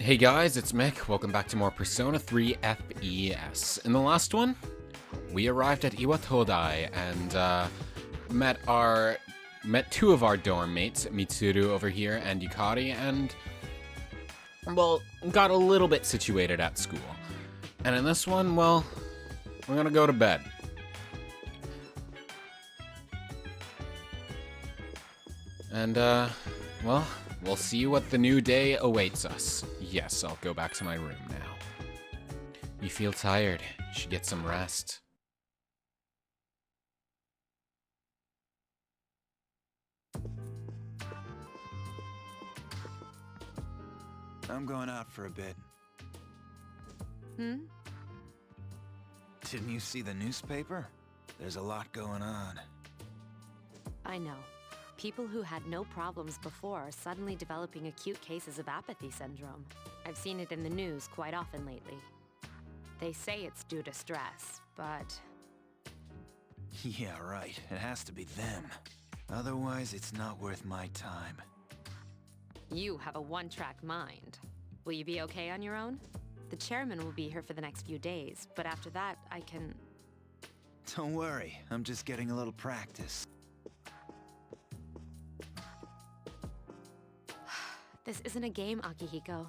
Hey guys, it's Mick. Welcome back to more Persona 3 FES. In the last one, we arrived at Iwatodai and met two of our dorm mates, Mitsuru over here and Yukari, and well, got a little bit situated at school. And in this one, well, we're gonna go to bed. And well, we'll see what the new day awaits us. Yes, I'll go back to my room now. You feel tired. You should get some rest. I'm going out for a bit. Hmm? Didn't you see the newspaper? There's a lot going on. I know. People who had no problems before are suddenly developing acute cases of apathy syndrome. I've seen it in the news quite often lately. They say it's due to stress, but... Yeah, right. It has to be them. Otherwise, it's not worth my time. You have a one-track mind. Will you be okay on your own? The chairman will be here for the next few days, but after that, I can... Don't worry, I'm just getting a little practice. This isn't a game, Akihiko.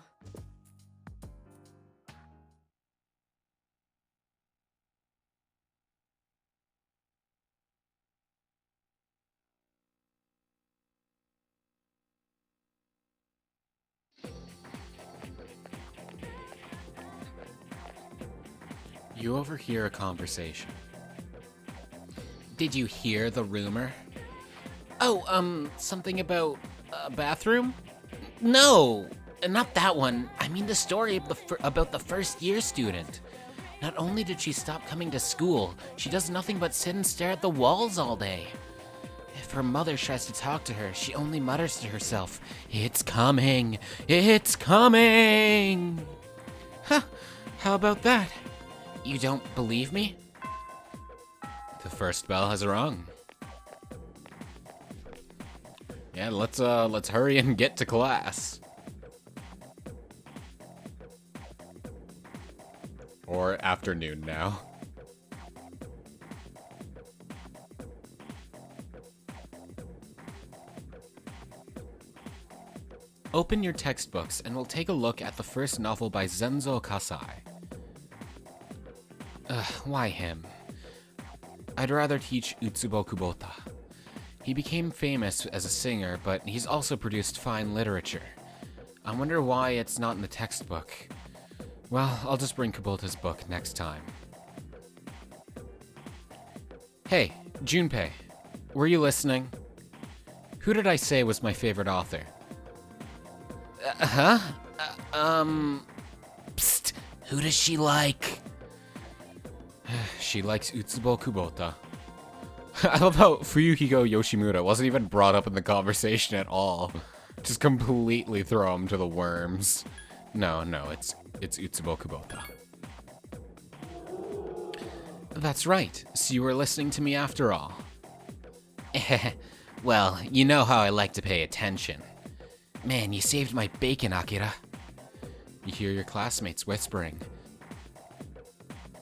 You overhear a conversation. Did you hear the rumor? Oh, something about a bathroom? No, not that one. I mean the story about the first-year student. Not only did she stop coming to school, she does nothing but sit and stare at the walls all day. If her mother tries to talk to her, she only mutters to herself, "It's coming! It's coming!" Huh, how about that? You don't believe me? The first bell has rung. Yeah, let's hurry and get to class. Or afternoon now. Open your textbooks and we'll take a look at the first novel by Zenzo Kasai. Why him? I'd rather teach Utsubo Kubota. He became famous as a singer, but he's also produced fine literature. I wonder why it's not in the textbook. Well, I'll just bring Kubota's book next time. Hey, Junpei, were you listening? Who did I say was my favorite author? Psst, who does she like? She likes Utsubo Kubota. I love how Fuyuhiko Yoshimura wasn't even brought up in the conversation at all. Just completely throw him to the worms. No, it's Utsubo Kubota. That's right, so you were listening to me after all. Well, you know how I like to pay attention. Man, you saved my bacon, Akira. You hear your classmates whispering.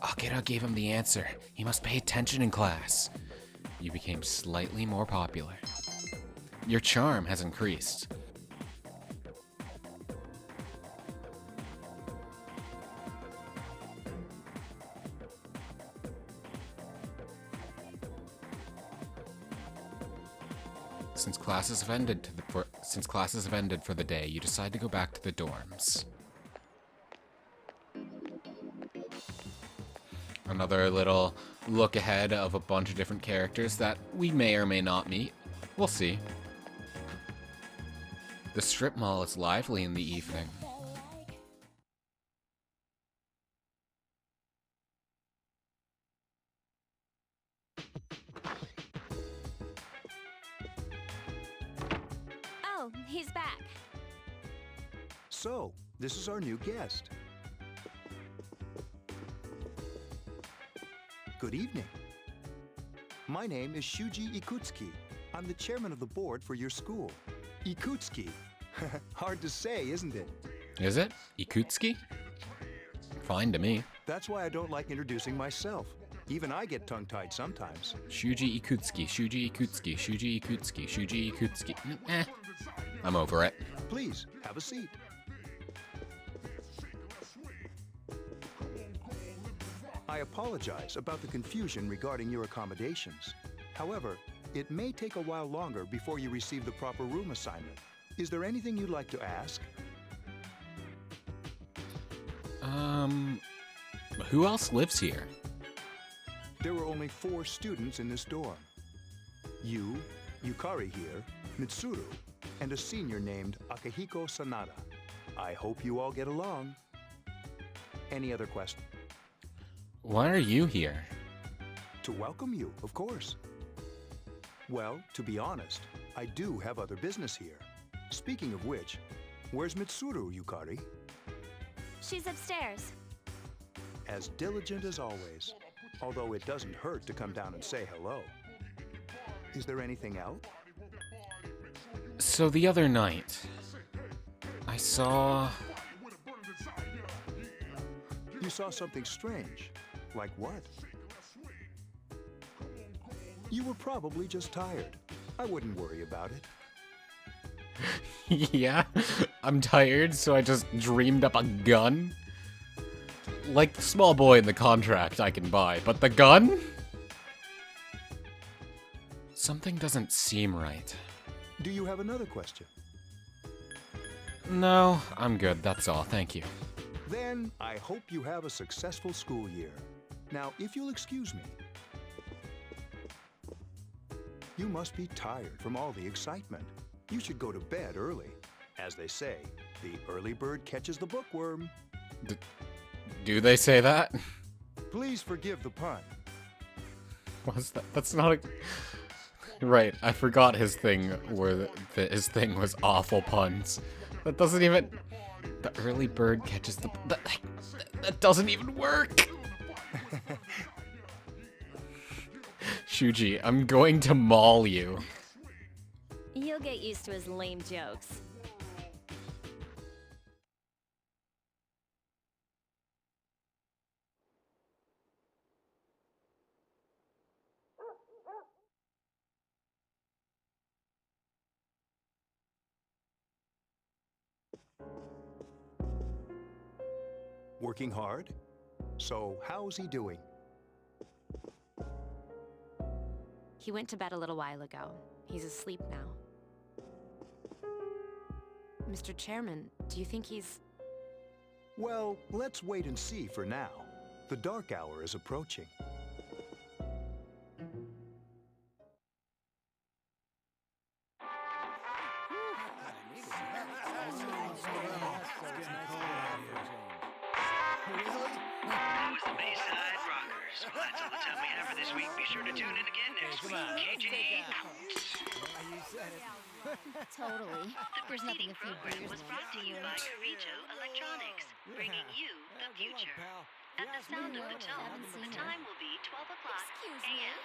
Akira gave him the answer. He must pay attention in class. You became slightly more popular. Your charm has increased. Since classes have ended for the day, you decide to go back to the dorms. Another little look ahead of a bunch of different characters that we may or may not meet. We'll see. The strip mall is lively in the evening. Oh, he's back. So, this is our new guest. Good evening. My name is Shuji Ikutsuki. I'm the chairman of the board for your school. Ikutsuki. Hard to say, isn't it? Is it? Ikutsuki? Fine to me. That's why I don't like introducing myself. Even I get tongue-tied sometimes. Shuji Ikutsuki, Shuji Ikutsuki, Shuji Ikutsuki, Shuji Ikutsuki. I'm over it. Please, have a seat. I apologize about the confusion regarding your accommodations. However, it may take a while longer before you receive the proper room assignment. Is there anything you'd like to ask? Who else lives here? There were only 4 students in this dorm. You, Yukari here, Mitsuru, and a senior named Akihiko Sanada. I hope you all get along. Any other questions? Why are you here? To welcome you, of course. Well, to be honest, I do have other business here. Speaking of which, where's Mitsuru, Yukari? She's upstairs. As diligent as always, although it doesn't hurt to come down and say hello. Is there anything else? So the other night, I saw... You saw something strange. Like what? You were probably just tired. I wouldn't worry about it. Yeah, I'm tired, so I just dreamed up a gun. Like the small boy in the contract I can buy, but the gun? Something doesn't seem right. Do you have another question? No, I'm good, that's all, thank you. Then I hope you have a successful school year. Now, if you'll excuse me. You must be tired from all the excitement. You should go to bed early. As they say, the early bird catches the bookworm. Do they say that? Please forgive the pun. Was that? That's not a... Right, I forgot his thing where his thing was awful puns. That doesn't even... The early bird catches the... That doesn't even work! Shuji, I'm going to maul you. You'll get used to his lame jokes. Working hard? So, how's he doing? He went to bed a little while ago. He's asleep now. Mr. Chairman, do you think he's... Well, let's wait and see for now. The dark hour is approaching. That's all the time we have for this week. Be sure to tune in again next week. KJ out. Totally. There's nothing a few Program beers was won't brought to you by Carito Electronics, bringing you the future. At the sound of the tone, Haven't seen the her. time will be 12 o'clock Excuse me. a.m.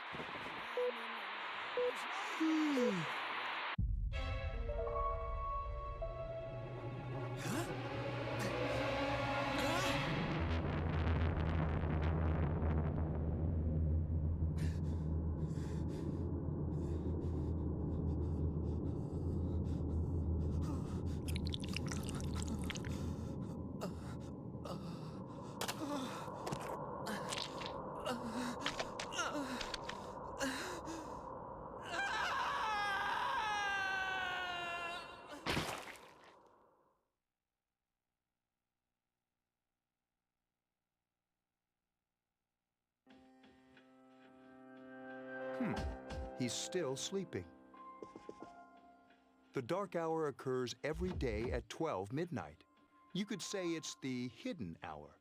He's still sleeping. The dark hour occurs every day at 12 midnight. You could say it's the hidden hour.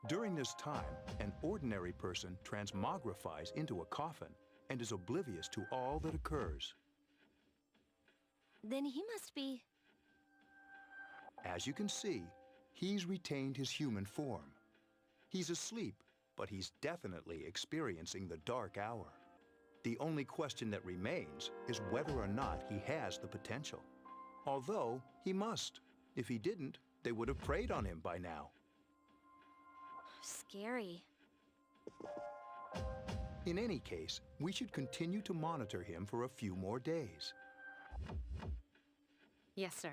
During this time, an ordinary person transmogrifies into a coffin and is oblivious to all that occurs. Then he must be... As you can see, he's retained his human form. He's asleep, but he's definitely experiencing the dark hour. The only question that remains is whether or not he has the potential. Although, he must. If he didn't, They would have preyed on him by now. Scary. In any case, we should continue to monitor him for a few more days. Yes, sir.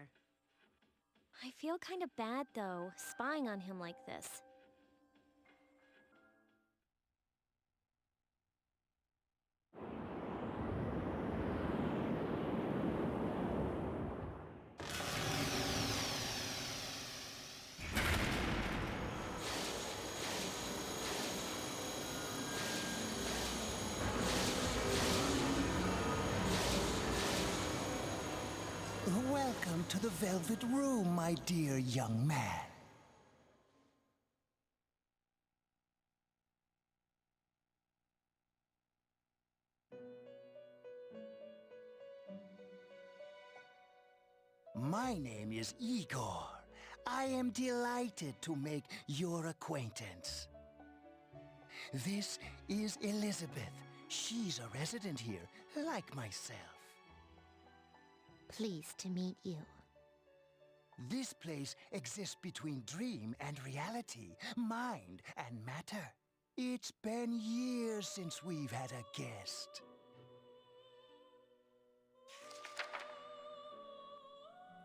I feel kind of bad, though, spying on him like this. Welcome to the Velvet Room, my dear young man. My name is Igor. I am delighted to make your acquaintance. This is Elizabeth. She's a resident here, like myself. Pleased to meet you. This place exists between dream and reality, mind and matter. It's been years since we've had a guest.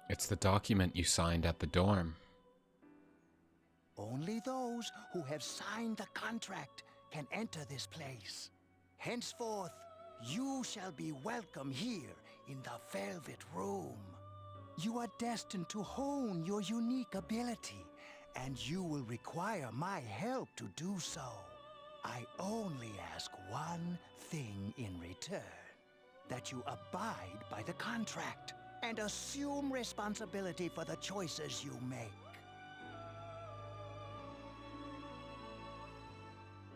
It's the document you signed at the dorm. Only those who have signed the contract can enter this place. Henceforth, you shall be welcome here in the Velvet Room. You are destined to hone your unique ability, and you will require my help to do so. I only ask one thing in return: that you abide by the contract and assume responsibility for the choices you make.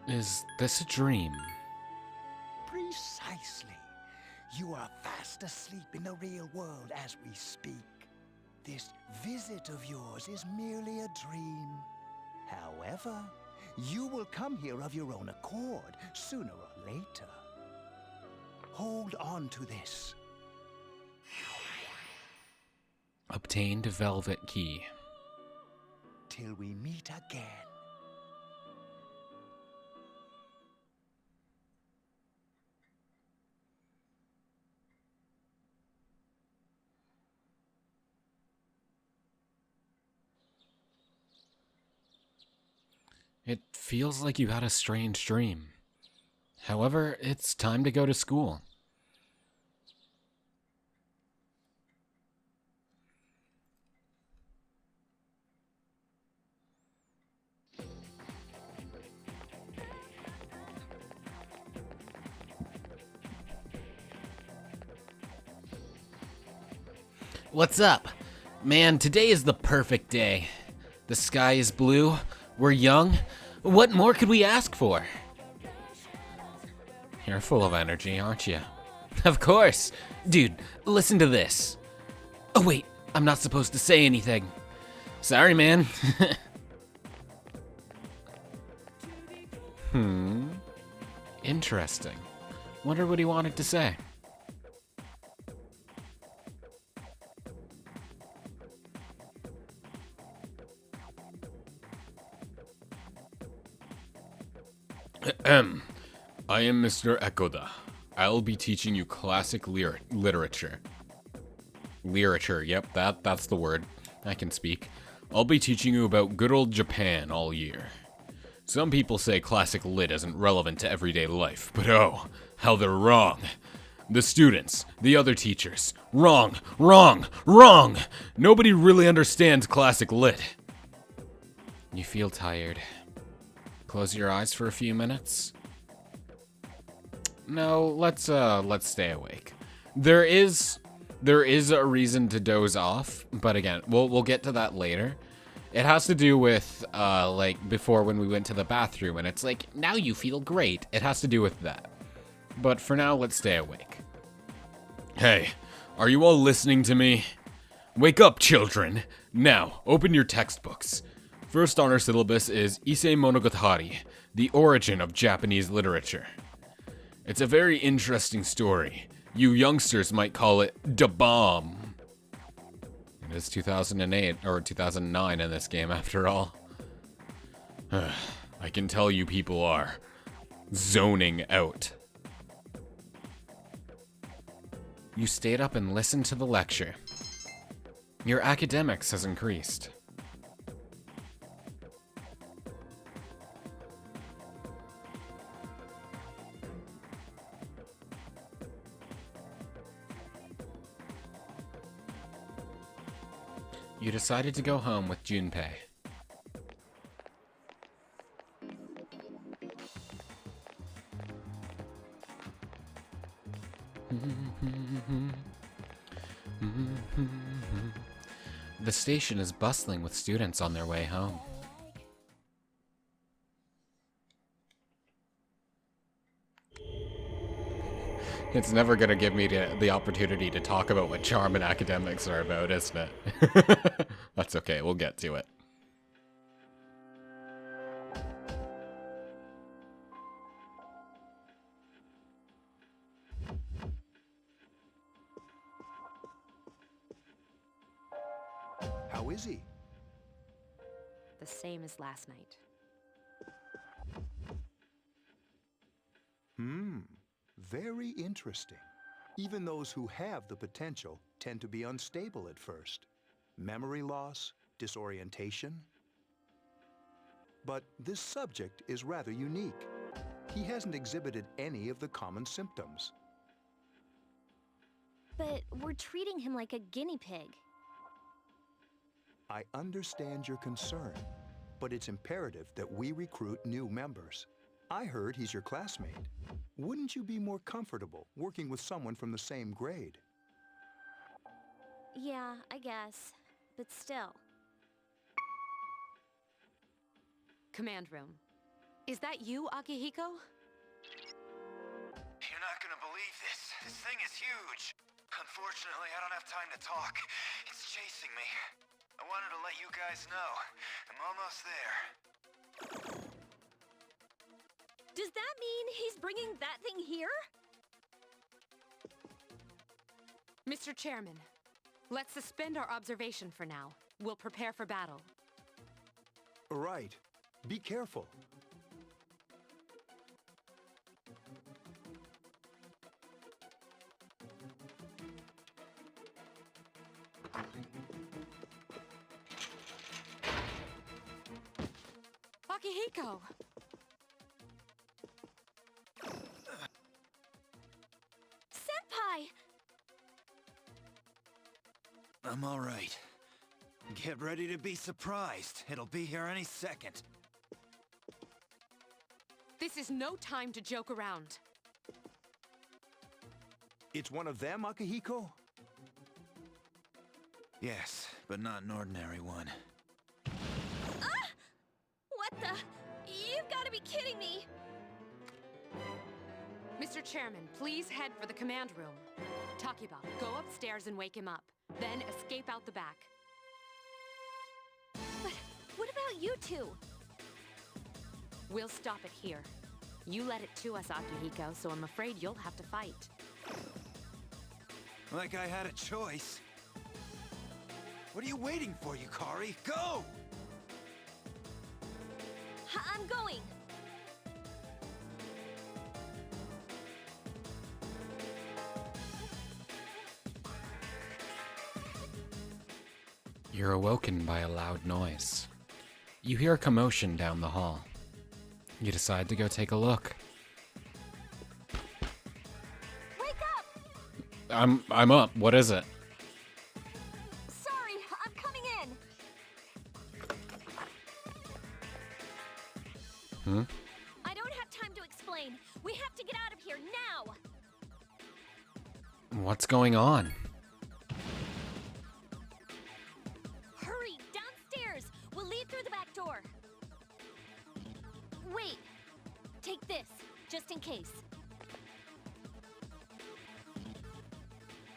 Is this a dream? Precisely. You are fast asleep in the real world as we speak. This visit of yours is merely a dream. However, you will come here of your own accord, sooner or later. Hold on to this. Obtained velvet key. Till we meet again. It feels like you had a strange dream. However, it's time to go to school. What's up? Man, today is the perfect day. The sky is blue, we're young. What more could we ask for? You're full of energy, aren't you? Of course. Dude, listen to this. Oh wait, I'm not supposed to say anything. Sorry, man. Interesting. Wonder what he wanted to say. I am Mr. Ekoda. I'll be teaching you classic literature. Literature, yep, that's the word. I can speak. I'll be teaching you about good old Japan all year. Some people say classic lit isn't relevant to everyday life, but oh, how they're wrong. The students, the other teachers, wrong, wrong, wrong! Nobody really understands classic lit. You feel tired. Close your eyes for a few minutes. No, let's stay awake. There is a reason to doze off, but again, we'll get to that later. It has to do with like before when we went to the bathroom, and it's like now you feel great. It has to do with that. But for now, let's stay awake. Hey, are you all listening to me? Wake up, children! Now, open your textbooks. First on our syllabus is Issei Monogatari, the origin of Japanese literature. It's a very interesting story. You youngsters might call it da bomb. It is 2008 or 2009 in this game after all. I can tell you people are zoning out. You stayed up and listened to the lecture. Your academics has increased. You decided to go home with Junpei. The station is bustling with students on their way home. It's never gonna give me the opportunity to talk about what charm and academics are about, isn't it? That's okay, we'll get to it. How is he? The same as last night. Very interesting. Even those who have the potential tend to be unstable at first. Memory loss, disorientation. But this subject is rather unique. He hasn't exhibited any of the common symptoms. But we're treating him like a guinea pig. I understand your concern, but it's imperative that we recruit new members. I heard he's your classmate. Wouldn't you be more comfortable working with someone from the same grade? Yeah, I guess. But still. Command room. Is that you, Akihiko? You're not gonna believe this. This thing is huge. Unfortunately, I don't have time to talk. It's chasing me. I wanted to let you guys know. I'm almost there. Does that mean he's bringing that thing here? Mr. Chairman, let's suspend our observation for now. We'll prepare for battle. Right. Be careful. Akihiko! Senpai! I'm all right. Get ready to be surprised. It'll be here any second. This is no time to joke around. It's one of them, Akihiko? Yes, but not an ordinary one. What the? You've got to be kidding me! Mr. Chairman, please head for the command room. Takiba, go upstairs and wake him up. Then escape out the back. But what about you two? We'll stop it here. You led it to us, Akihiko, so I'm afraid you'll have to fight. Like I had a choice. What are you waiting for, Yukari? Go! I'm going! You're awoken by a loud noise. You hear a commotion down the hall. You decide to go take a look. Wake up! I'm up. What is it? Sorry, I'm coming in. I don't have time to explain. We have to get out of here now! What's going on? Hurry, downstairs! We'll lead through the back door. Wait. Take this, just in case.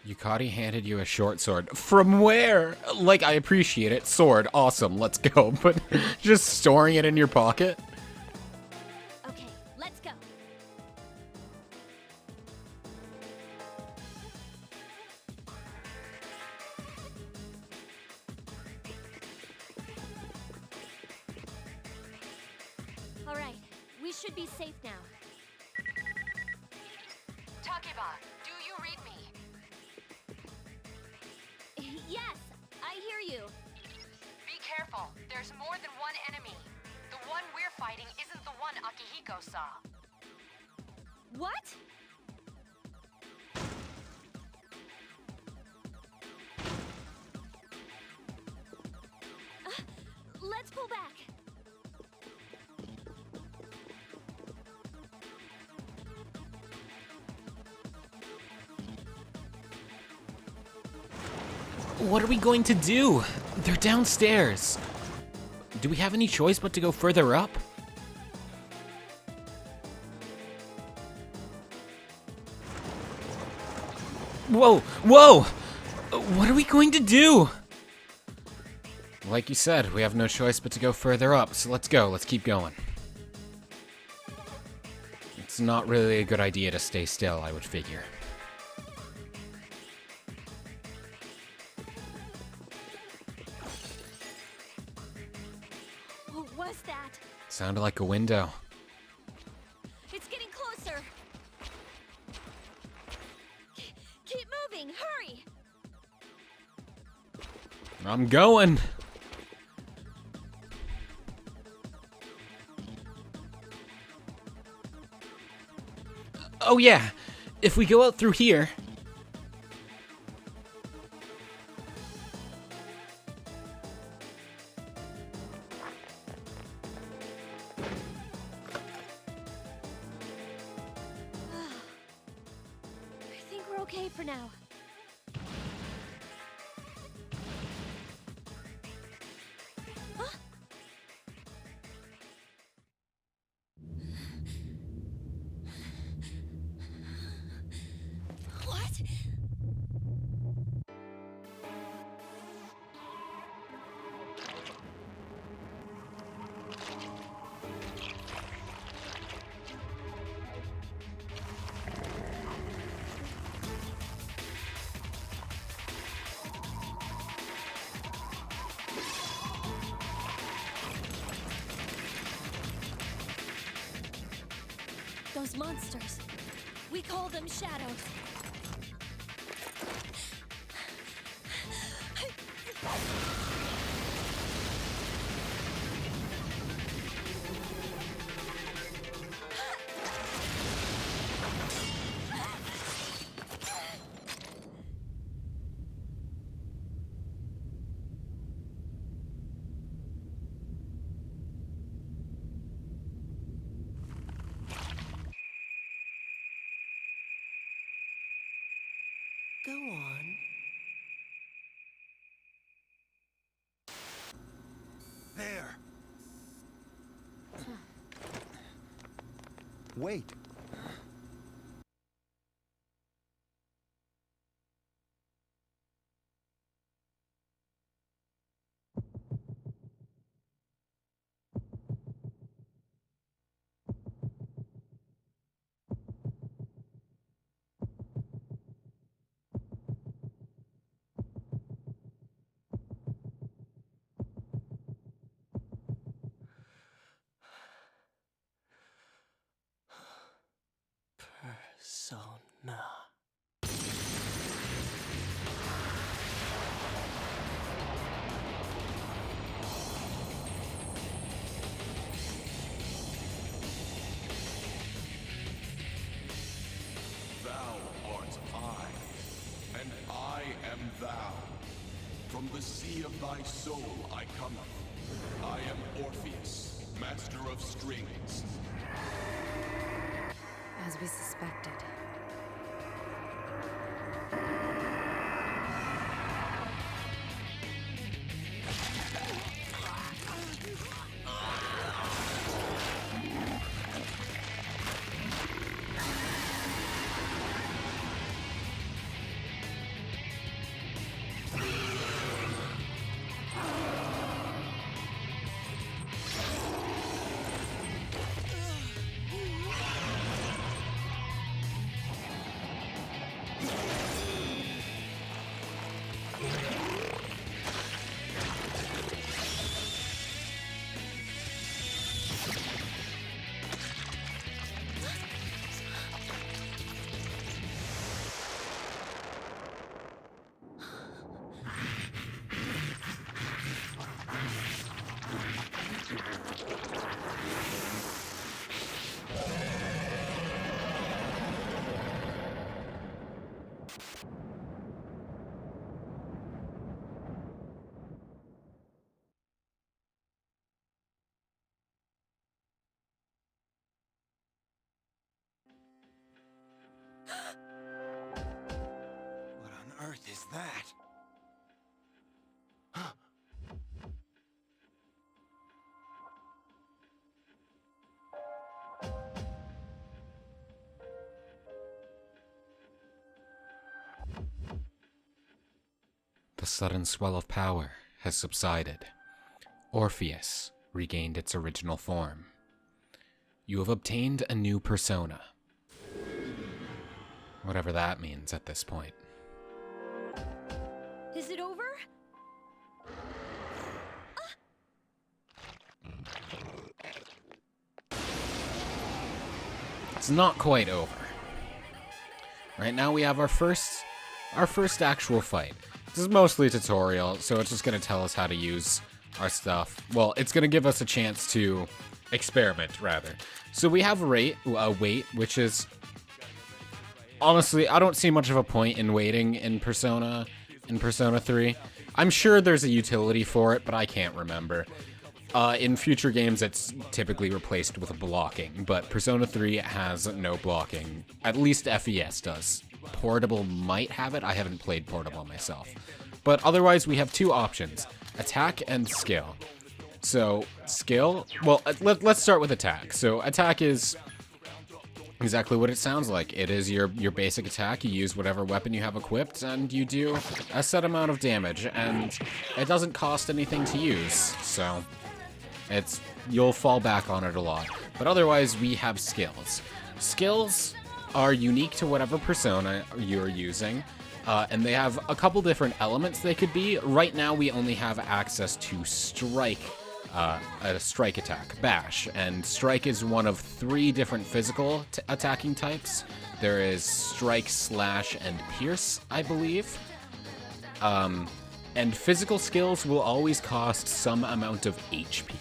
Yukari handed you a short sword. From where? Like, I appreciate it. Sword, awesome, let's go. But just storing it in your pocket? Okay, let's go. All right, we should be safe now. Takeba, do you read me? Yes, I hear you. Be careful. There's more than one enemy. The one we're fighting isn't the one Akihiko saw. What? Let's pull back. What are we going to do? They're downstairs. Do we have any choice but to go further up? Whoa! Whoa! What are we going to do? Like you said, we have no choice but to go further up, so let's go. Let's keep going. It's not really a good idea to stay still, I would figure. What was that? Sounded like a window. It's getting closer. Keep moving, hurry! I'm going. Oh yeah, if we go out through here... I think we're okay for now. Huh? What? Those monsters. We call them shadows. Go on. There! Wait. Persona. Thou art I, and I am thou. From the sea of thy soul I come. I am Orpheus, master of strings. As we suspected. earth is that? The sudden swell of power has subsided. Orpheus regained its original form. You have obtained a new persona. Whatever that means at this point. Is it over? It's not quite over. Right now we have our first actual fight. This is mostly a tutorial, so it's just going to tell us how to use our stuff. Well, it's going to give us a chance to experiment, rather. So we have wait, which is... Honestly, I don't see much of a point in waiting in Persona 3. I'm sure there's a utility for it, but I can't remember. In future games, it's typically replaced with blocking, but Persona 3 has no blocking. At least FES does. Portable might have it. I haven't played Portable myself. But otherwise, we have two options, attack and skill. So, skill, well, let's start with attack. So, attack is exactly what it sounds like. It is your basic attack. You use whatever weapon you have equipped, and you do a set amount of damage, and it doesn't cost anything to use, so you'll fall back on it a lot. But otherwise, we have skills. Skills are unique to whatever persona you're using, and they have a couple different elements they could be. Right now, we only have access to strike, a strike attack, bash, and strike is one of 3 different physical attacking types. There is strike, slash, and pierce, I believe. And physical skills will always cost some amount of HP.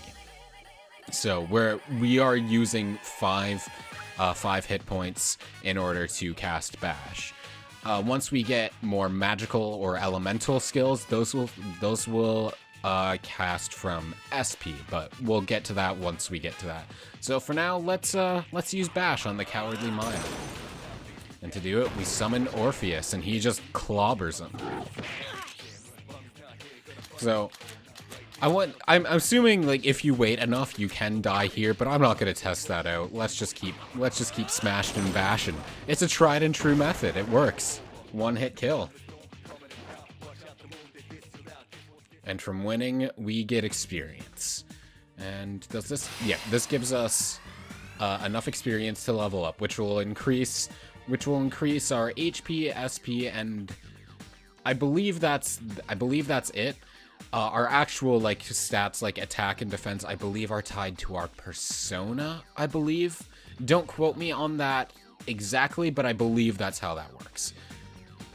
So we are using 5 hit points in order to cast bash. Once we get more magical or elemental skills, those will cast from SP, but we'll get to that once we get to that. So for now, let's use bash on the Cowardly Mile. And to do it, we summon Orpheus, and he just clobbers him. So I'm assuming, like, if you wait enough, you can die here, but I'm not gonna test that out. Let's just keep smashing and bashing. It's a tried and true method. It works. One hit kill. And from winning, we get experience. And does this? Yeah, this gives us enough experience to level up, which will increase our HP, SP, and I believe that's it. Our actual, like, stats, like attack and defense, I believe are tied to our persona, I believe. Don't quote me on that exactly, but I believe that's how that works.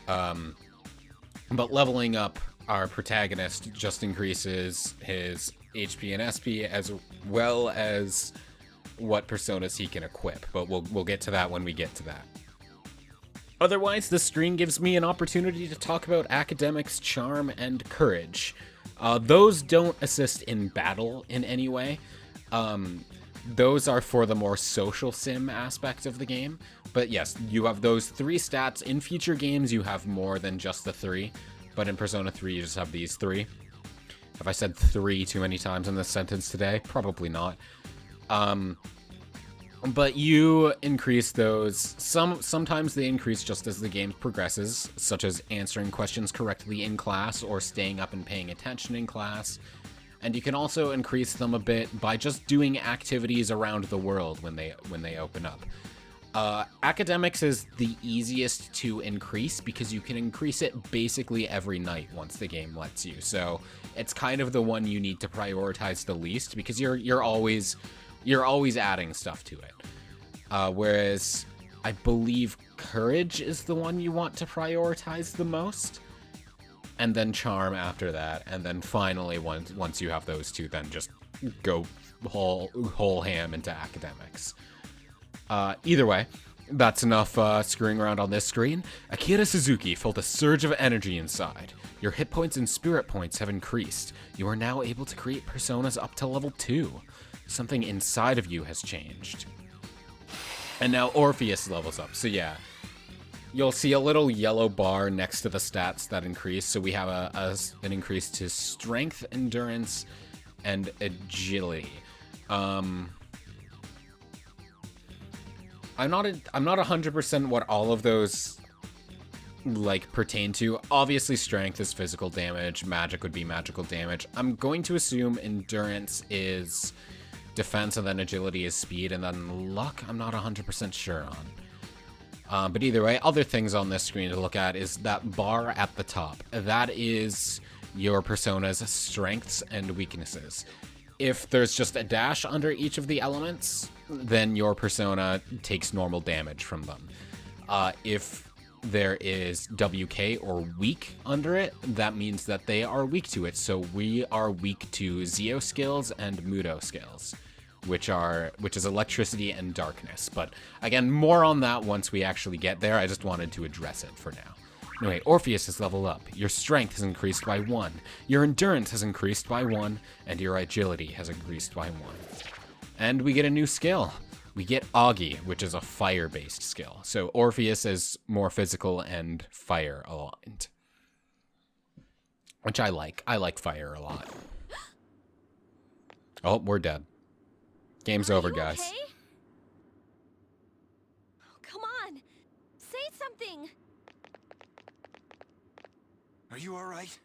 But leveling up our protagonist just increases his HP and SP as well as what personas he can equip, but we'll get to that when we get to that. Otherwise, this screen gives me an opportunity to talk about academics, charm, and courage. Those don't assist in battle in any way. Those are for the more social sim aspect of the game. But yes, you have those 3 stats. In future games, you have more than just the 3. But in Persona 3, you just have these 3. Have I said 3 too many times in this sentence today? Probably not. But you increase those. Sometimes they increase just as the game progresses, such as answering questions correctly in class or staying up and paying attention in class. And you can also increase them a bit by just doing activities around the world when they open up. Academics is the easiest to increase because you can increase it basically every night once the game lets you. So it's kind of the one you need to prioritize the least because you're always adding stuff to it. Whereas I believe courage is the one you want to prioritize the most. And then charm after that. And then finally, once you have those 2, then just go whole ham into academics. Either way, that's enough screwing around on this screen. Akira Suzuki felt a surge of energy inside. Your hit points and spirit points have increased. You are now able to create personas up to level 2. Something inside of you has changed. And now Orpheus levels up. So yeah, you'll see a little yellow bar next to the stats that increase. So we have an increase to strength, endurance, and agility. I'm not 100% what all of those like pertain to. Obviously strength is physical damage, magic would be magical damage. I'm going to assume endurance is defense, and then agility is speed, and then luck I'm not 100% sure on. But either way, other things on this screen to look at is that bar at the top. That is your persona's strengths and weaknesses. If there's just a dash under each of the elements, then your persona takes normal damage from them. If there is WK or weak under it, that means that they are weak to it. So we are weak to Zeo skills and Mudo skills, which is electricity and darkness. But again, more on that once we actually get there. I just wanted to address it for now. Anyway, Orpheus has leveled up. Your strength has increased by 1. Your endurance has increased by 1. And your agility has increased by 1. And we get a new skill. We get Augie, which is a fire-based skill. So Orpheus is more physical and fire aligned, which I like. I like fire a lot. Oh, we're dead. Game's over, guys. Okay? Oh, come on. Say something. Are you alright?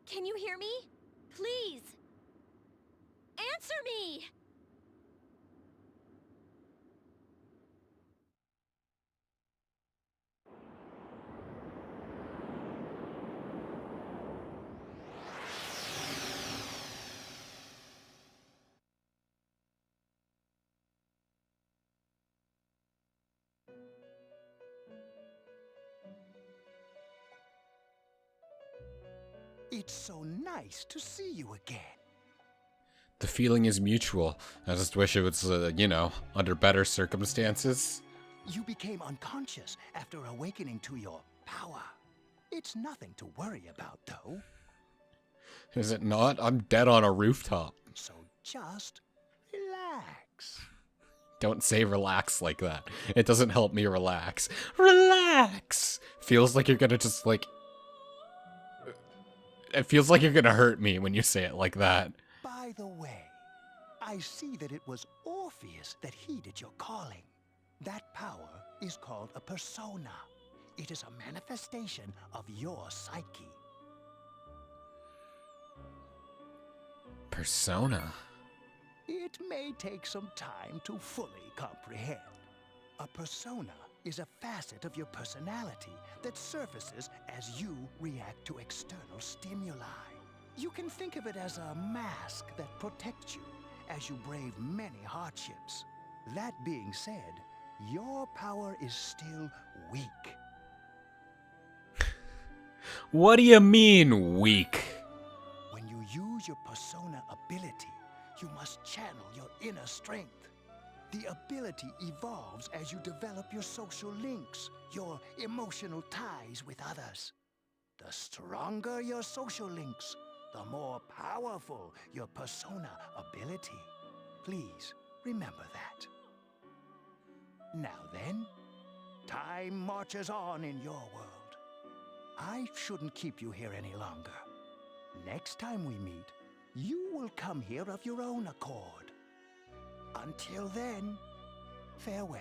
Can you hear me? Please. Answer me. It's so nice to see you again. The feeling is mutual. I just wish it was, under better circumstances. You became unconscious after awakening to your power. It's nothing to worry about, though. Is it not? I'm dead on a rooftop. So just relax. Don't say relax like that. It doesn't help me relax. Relax! Feels like you're gonna just, it feels like you're gonna hurt me when you say it like that. By the way, I see that it was Orpheus that heeded your calling. That power is called a persona. It is a manifestation of your psyche. Persona? It may take some time to fully comprehend. A persona is a facet of your personality that surfaces as you react to external stimuli. You can think of it as a mask that protects you as you brave many hardships. That being said, your power is still weak. What do you mean, weak? When you use your persona ability, you must channel your inner strength. The ability evolves as you develop your social links, your emotional ties with others. The stronger your social links, the more powerful your persona ability. Please remember that. Now then, time marches on in your world. I shouldn't keep you here any longer. Next time we meet, you will come here of your own accord. Until then, farewell.